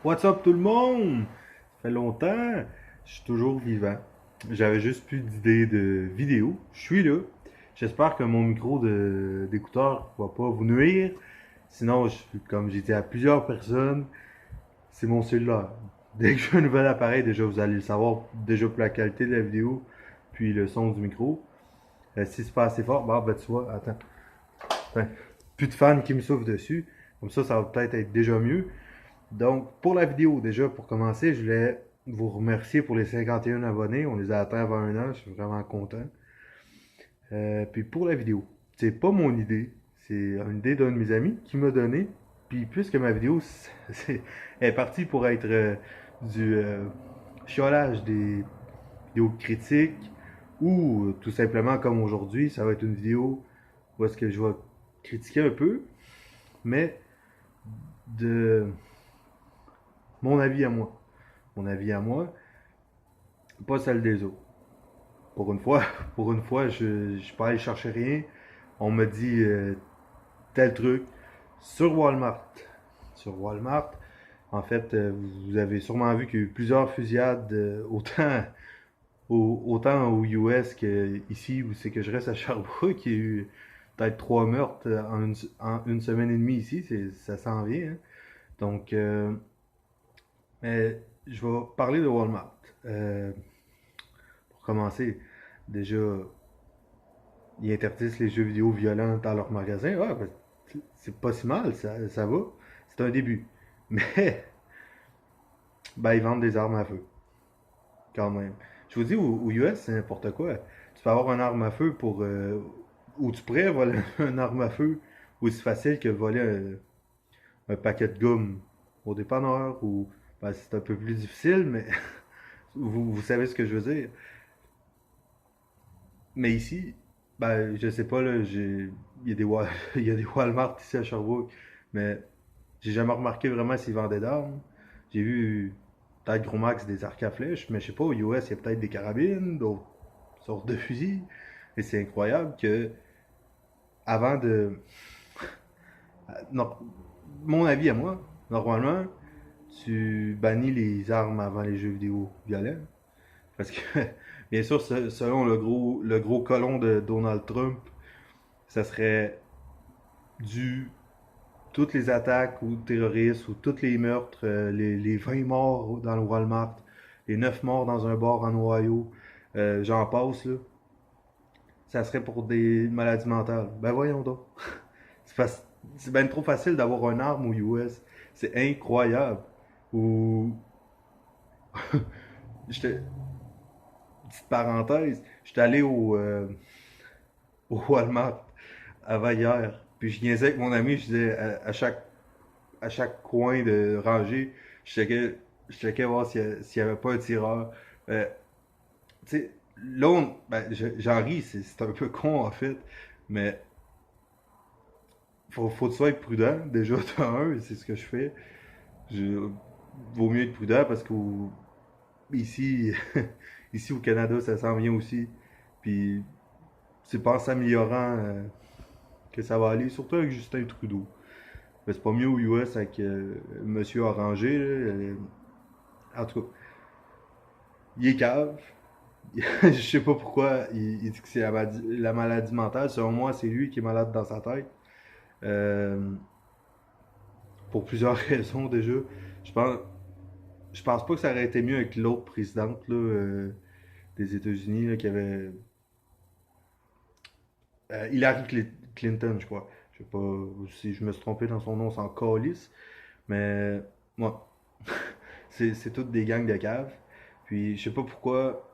What's up tout le monde? Ça fait longtemps, je suis toujours vivant. J'avais juste plus d'idées de vidéo. Je suis là. J'espère que mon micro d'écouteur va pas vous nuire. Sinon, comme j'ai dit à plusieurs personnes, c'est mon cellulaire. Dès que j'ai un nouvel appareil, déjà vous allez le savoir, déjà pour la qualité de la vidéo, puis le son du micro. Si c'est pas assez fort, ben tu vois, attends. Ben, plus de fans qui me soufflent dessus. Comme ça va peut-être être déjà mieux. Donc, pour la vidéo, déjà, pour commencer, je voulais vous remercier pour les 51 abonnés. On les a atteints avant un an, je suis vraiment content. Puis pour la vidéo, c'est pas mon idée, c'est une idée d'un de mes amis qui m'a donné. Puis puisque ma vidéo est partie pour être du chiolage des vidéos critiques ou tout simplement comme aujourd'hui, ça va être une vidéo où est-ce que je vais critiquer un peu, mais de mon avis à moi. Mon avis à moi, pas celle des autres. Pour une fois, pour une fois, je suis pas allé chercher rien. On me dit tel truc sur Walmart. Sur Walmart, en fait, vous avez sûrement vu qu'il y a eu plusieurs fusillades, autant aux US qu'ici, où c'est que je reste à Sherbrooke. Il y a eu peut-être 3 meurtres en une semaine et demie ici. Ça s'en vient, hein. Donc, mais je vais parler de Walmart. Pour commencer, déjà, ils interdisent les jeux vidéo violents dans leur magasin. Ah, ben, c'est pas si mal, ça va. C'est un début. Mais, ben, ils vendent des armes à feu, quand même. Je vous dis, aux US, c'est n'importe quoi. Tu peux avoir une arme à feu pour. Ou tu pourrais voler une arme à feu aussi facile que voler un paquet de gomme au dépanneur. Ou. Ben, c'est un peu plus difficile, mais vous savez ce que je veux dire. Mais ici, ben, je sais pas, là, il y a il y a des Walmart ici à Sherbrooke, mais j'ai jamais remarqué vraiment s'ils vendaient d'armes. J'ai vu peut-être gros max des arcs à flèches, mais je sais pas, aux US, il y a peut-être des carabines, d'autres sortes de fusils. Et c'est incroyable que, avant de. Non, mon avis à moi, normalement, tu bannis les armes avant les jeux vidéo violents. Parce que, bien sûr, selon le gros colon de Donald Trump, ça serait dû toutes les attaques ou terroristes ou tous les meurtres, les 20 morts dans le Walmart, les 9 morts dans un bar en Ohio, j'en passe, là. Ça serait pour des maladies mentales. Ben voyons donc. C'est bien trop facile d'avoir une arme aux US. C'est incroyable. Ou. J'étais. Petite parenthèse, j'étais allé au Walmart avant hier. Puis je niaisais avec mon ami, je disais à chaque coin de rangée, je checkais voir s'il y avait pas un tireur. Euh, tu sais, là, ben, j'en ris, c'est un peu con en fait, mais faut que tu sois être prudent. Déjà, t'as un, c'est ce que je fais. Je, vaut mieux être prudent parce que ici, ici au Canada, ça s'en vient aussi. Puis c'est pas en s'améliorant que ça va aller, surtout avec Justin Trudeau. Mais c'est pas mieux aux US avec Monsieur Orangé, là, en tout cas, il est cave. Je sais pas pourquoi il dit que c'est la maladie mentale. Selon moi, c'est lui qui est malade dans sa tête. Euh, pour plusieurs raisons déjà. Je pense, je pense pas que ça aurait été mieux avec l'autre présidente là, des États-Unis là, qui avait Hillary Clinton, je crois. Je sais pas si je me suis trompé dans son nom, c'est en calice. Mais moi, c'est toutes des gangs de caves. Puis je sais pas pourquoi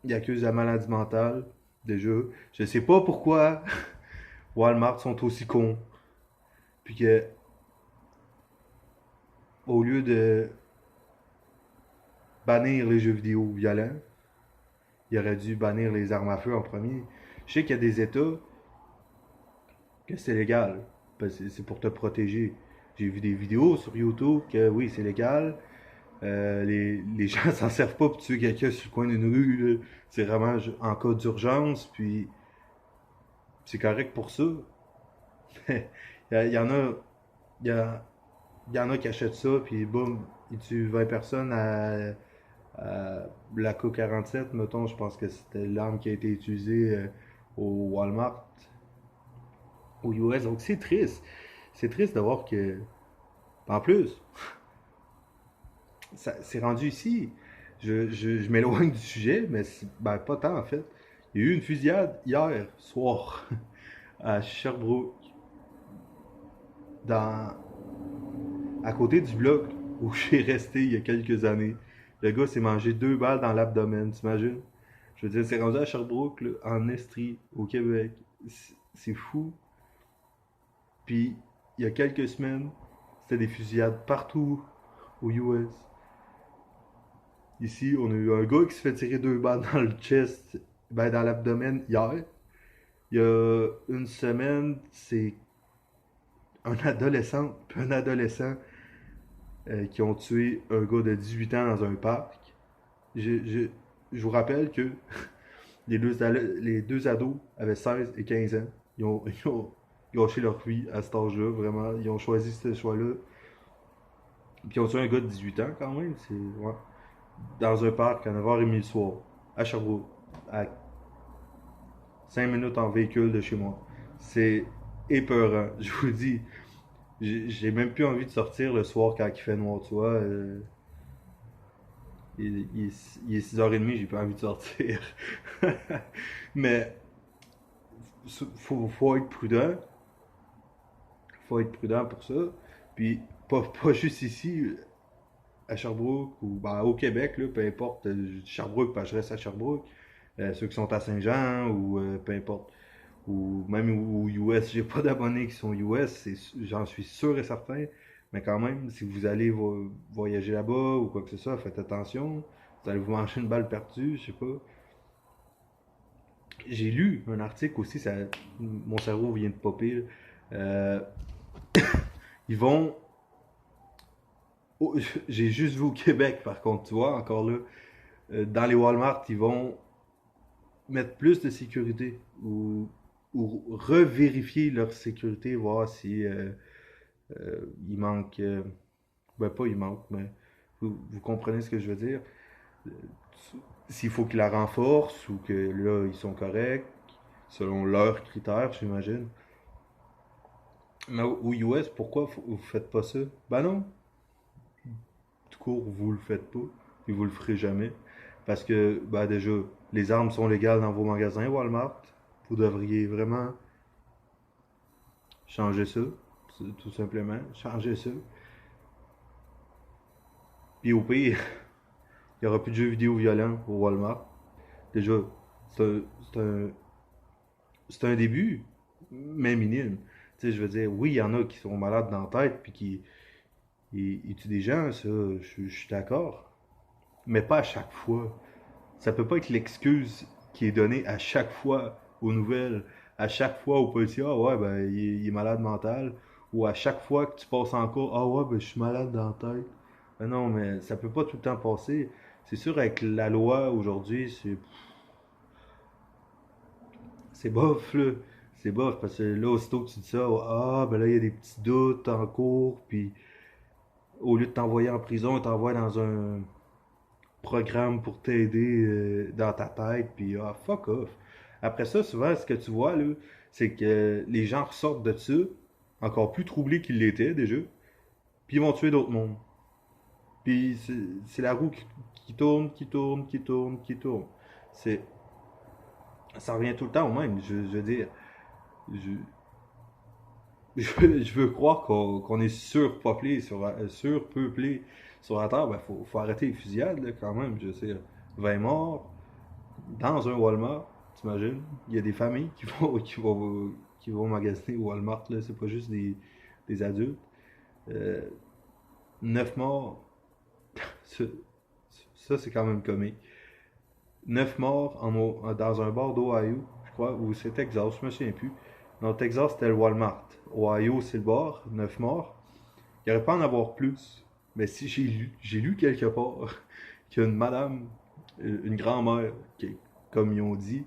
ils accusent la maladie mentale, déjà. Je sais pas pourquoi Walmart sont aussi cons. Puis que, au lieu de bannir les jeux vidéo violents, il aurait dû bannir les armes à feu en premier. Je sais qu'il y a des États que c'est légal. Parce que c'est pour te protéger. J'ai vu des vidéos sur YouTube que oui, c'est légal. Les gens s'en servent pas pour tuer quelqu'un sur le coin d'une rue. C'est vraiment en cas d'urgence. Puis c'est correct pour ça. Il y en a, il y, a, il y en a qui achètent ça, puis boum. il tue 20 personnes à l'AK-47, mettons, je pense que c'était l'arme qui a été utilisée au Walmart, aux US. Donc c'est triste. C'est triste de voir que, en plus, c'est rendu ici. Je m'éloigne du sujet, mais ben, pas tant en fait. Il y a eu une fusillade hier soir à Sherbrooke, dans, à côté du bloc où j'ai resté il y a quelques années. Le gars s'est mangé 2 balles dans l'abdomen, t'imagines? Je veux dire, c'est rendu à Sherbrooke, là, en Estrie, au Québec. C'est fou. Puis, il y a quelques semaines, c'était des fusillades partout aux US. Ici, on a eu un gars qui se fait tirer 2 balles dans le chest, ben dans l'abdomen hier. Il y a une semaine, c'est un adolescent qui ont tué un gars de 18 ans dans un parc. Je, je, je vous rappelle que les deux ados avaient 16 et 15 ans. Ils ont gâché leur vie à cet âge-là, vraiment. Ils ont choisi ce choix-là. Puis ils ont tué un gars de 18 ans quand même. Ouais. Dans un parc à 9h30 le soir, à Sherbrooke, à 5 minutes en véhicule de chez moi. C'est épeurant. Je vous dis, j'ai même plus envie de sortir le soir quand il fait noir, tu vois. Il est 6h30, j'ai pas envie de sortir. Mais faut être prudent. Faut être prudent pour ça. Puis pas juste ici, à Sherbrooke ou ben, au Québec, là, peu importe. Sherbrooke, ben, je reste à Sherbrooke. Ceux qui sont à Saint-Jean ou peu importe. Ou même aux US. J'ai pas d'abonnés qui sont US, j'en suis sûr et certain. Mais quand même, si vous allez voyager là-bas ou quoi que ce soit, faites attention. Vous allez vous manger une balle perdue, je sais pas. J'ai lu un article aussi, mon cerveau vient de popper. Euh, ils vont. J'ai juste vu au Québec, par contre, tu vois, encore là. Dans les Walmart, ils vont mettre plus de sécurité ou revérifier leur sécurité, voir si il manque. Ben, pas il manque, mais vous comprenez ce que je veux dire. Euh, S'il faut qu'ils la renforcent ou que là, ils sont corrects, selon leurs critères, j'imagine. Mais aux US, pourquoi vous faites pas ça? Ben non, tout court, vous le faites pas. Et vous le ferez jamais. Parce que, ben déjà, les armes sont légales dans vos magasins Walmart. Vous devriez vraiment changer ça. Tout simplement. Changer ça. Puis au pire, il n'y aura plus de jeux vidéo violents au Walmart. Déjà, c'est un, c'est un, c'est un début, mais minime. Tu sais, je veux dire, oui, il y en a qui sont malades dans la tête puis qui ils tuent des gens, ça, je suis d'accord. Mais pas à chaque fois. Ça peut pas être l'excuse qui est donnée à chaque fois aux nouvelles, à chaque fois au policier, ah ouais, ben, il est malade mental. Ou à chaque fois que tu passes en cours, ah ouais, ben, je suis malade dans la tête. Ben non, mais ça peut pas tout le temps passer. C'est sûr, avec la loi aujourd'hui, c'est bof, là. C'est bof, parce que là, aussitôt que tu dis ça, ah, ben là, il y a des petits doutes en cours, puis au lieu de t'envoyer en prison, ils t'envoient dans un programme pour t'aider dans ta tête, puis ah, fuck off. Après ça, souvent, ce que tu vois, là, c'est que les gens ressortent de ça, encore plus troublés qu'ils l'étaient déjà, puis ils vont tuer d'autres mondes. Puis c'est la roue qui tourne, qui tourne, qui tourne, qui tourne. C'est, ça revient tout le temps au même. Je veux dire, je, je veux croire qu'on est surpeuplé sur la Terre. Ben, faut arrêter les fusillades, là, quand même. Je veux dire, 20 morts dans un Walmart, t'imagines? Il y a des familles qui vont magasiner au Walmart, là. C'est pas juste des adultes. Euh, 9 morts, ça, ça, c'est quand même comique. 9 morts dans un bar d'Ohio, je crois, ou c'est Texas, je me souviens plus. Non, Texas, c'était le Walmart. Ohio, c'est le bar, 9 morts. Il n'y aurait pas à en avoir plus. Mais si j'ai lu quelque part qu'il y a une madame, une grand-mère, comme ils ont dit,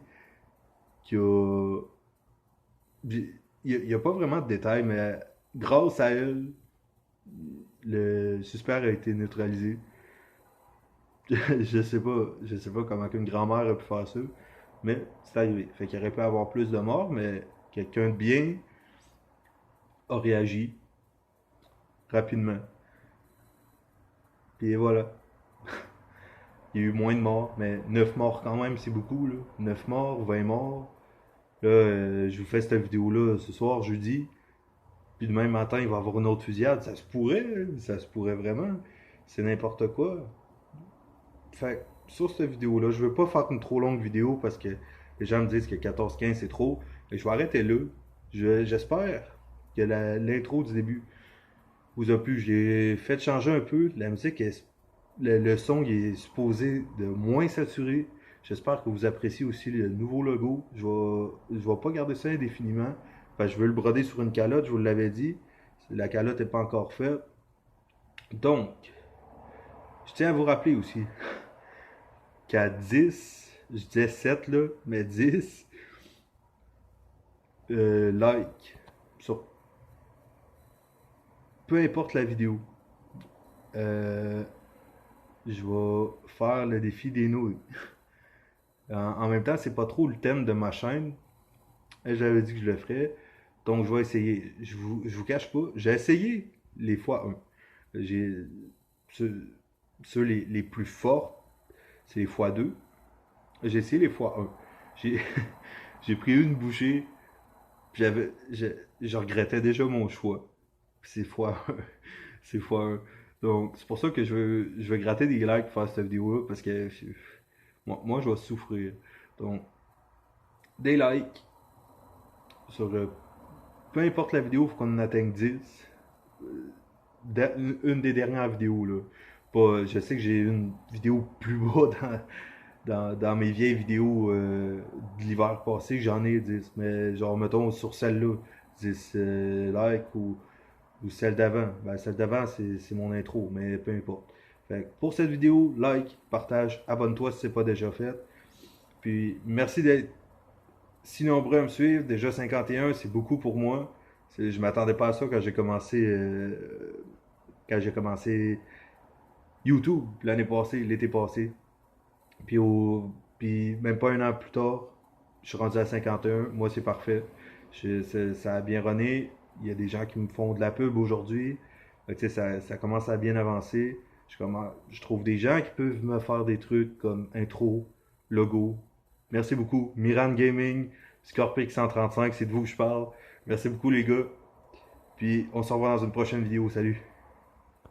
qui a. Il n'y a pas vraiment de détails, mais grâce à elle, Le suspect a été neutralisé. Je sais pas comment qu'une grand-mère a pu faire ça, mais c'est arrivé. Fait qu'il aurait pu avoir plus de morts, mais quelqu'un de bien a réagi rapidement. Puis voilà. Il y a eu moins de morts, mais 9 morts quand même, c'est beaucoup, là. 9 morts, 20 morts. Là, je vous fais cette vidéo-là ce soir, jeudi. Puis demain matin, il va y avoir une autre fusillade. Ça se pourrait, hein. Ça se pourrait vraiment. C'est n'importe quoi. Fait que sur cette vidéo-là, je veux pas faire une trop longue vidéo parce que les gens me disent que 14-15 c'est trop. Mais je vais arrêter là. J'espère que l'intro du début vous a plu. J'ai fait changer un peu. La musique, le son il est supposé de moins saturé. J'espère que vous appréciez aussi le nouveau logo. Je vais pas garder ça indéfiniment. Enfin, je veux le broder sur une calotte, je vous l'avais dit. La calotte n'est pas encore faite. Donc, je tiens à vous rappeler aussi qu'à 10, je disais 7 là, mais 10 likes sur peu importe la vidéo, euh, je vais faire le défi des nouilles. En même temps, c'est pas trop le thème de ma chaîne. J'avais dit que je le ferais. Donc, je vais essayer. Je vous cache pas. J'ai essayé les fois 1. J'ai ceux, ceux les plus forts, c'est les fois 2. J'ai essayé les fois 1. J'ai j'ai pris une bouchée. Puis je regrettais déjà mon choix. Puis c'est fois 1. C'est fois 1. Donc, c'est pour ça que je veux gratter des likes pour faire cette vidéo-là. Parce que moi, je vais souffrir. Donc, des likes sur peu importe la vidéo, il faut qu'on en atteigne 10. Une des dernières vidéos, là. Pas, je sais que j'ai une vidéo plus bas dans mes vieilles vidéos de l'hiver passé, que j'en ai 10. Mais genre, mettons sur celle-là, 10 likes ou celle d'avant. Ben, celle d'avant, c'est mon intro, mais peu importe. Fait que pour cette vidéo, like, partage, abonne-toi si c'est pas déjà fait. Puis merci d'être si nombreux à me suivre. Déjà 51, c'est beaucoup pour moi. Je m'attendais pas à ça quand j'ai commencé YouTube l'année passée, l'été passé. Puis même pas un an plus tard, je suis rendu à 51. Moi, c'est parfait. Ça a bien runné. Il y a des gens qui me font de la pub aujourd'hui. Ça commence à bien avancer. Je trouve des gens qui peuvent me faire des trucs comme intro, logo. Merci beaucoup. Miran Gaming, Scorpix 135, c'est de vous que je parle. Merci beaucoup les gars. Puis on se revoit dans une prochaine vidéo. Salut.